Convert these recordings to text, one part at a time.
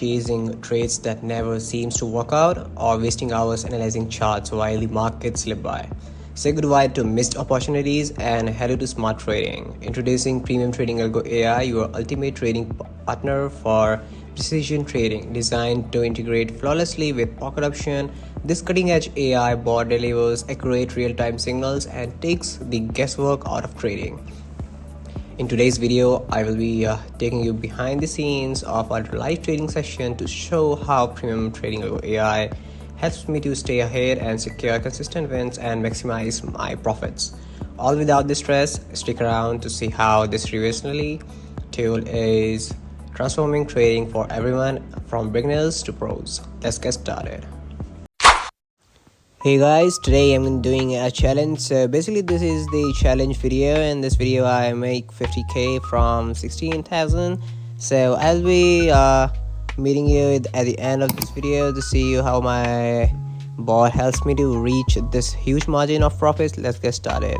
chasing trades that never seems to work out, or wasting hours analyzing charts while the markets slip by. Say goodbye to missed opportunities and hello to smart trading. Introducing Premium Trading Algo AI, your ultimate trading partner for precision trading, designed to integrate flawlessly with pocket option. This cutting-edge AI bot delivers accurate real-time signals and takes the guesswork out of trading. In today's video, I will be taking you behind the scenes of our live trading session to show how Premium Trading Algo AI helps me to stay ahead and secure consistent wins and maximize my profits, all without the stress. Stick around to see how this revolutionary tool is transforming trading for everyone from beginners to pros. Let's get started. Hey guys, today I'm doing a challenge. So basically this is the challenge video. In this video I make 50k from 16,000. So I'll be meeting you at the end of this video to see how my bot helps me to reach this huge margin of profits. Let's get started.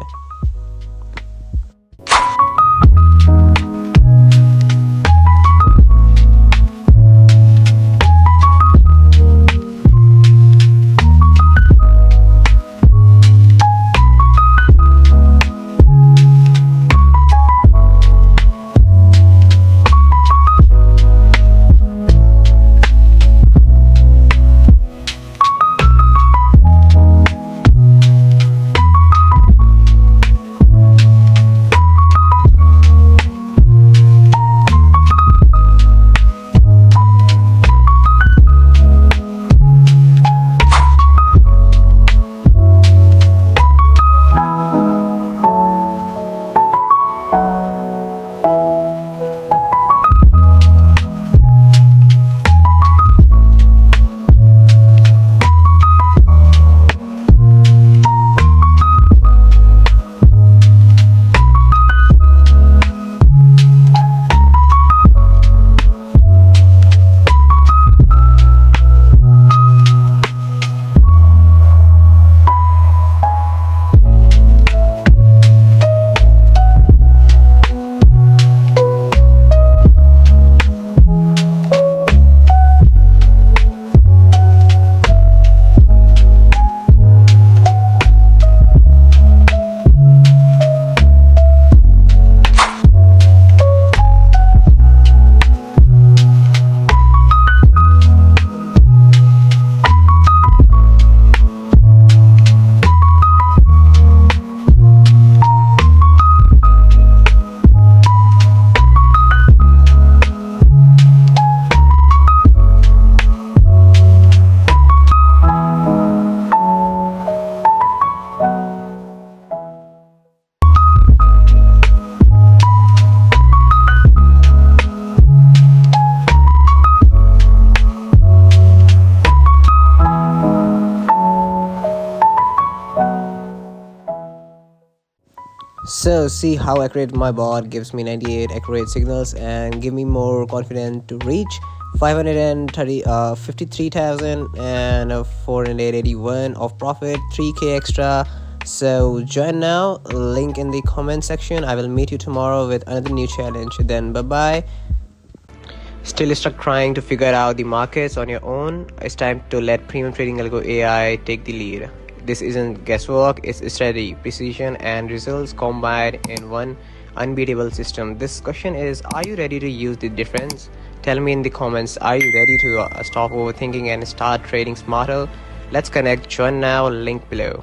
So see how accurate my bot gives me 98 accurate signals and give me more confidence to reach 53,481 of profit, 3k extra. So join now, link in the comment section. I will meet you tomorrow with another new challenge. Then bye bye. Still stuck trying to figure out the markets on your own? It's time to let Premium Trading Algo AI take the lead. This isn't guesswork, it's strategy, precision and results combined in one unbeatable system. This question is, are you ready to use the difference? Tell me in the comments, are you ready to stop overthinking and start trading smarter? Let's connect. Join now, link below.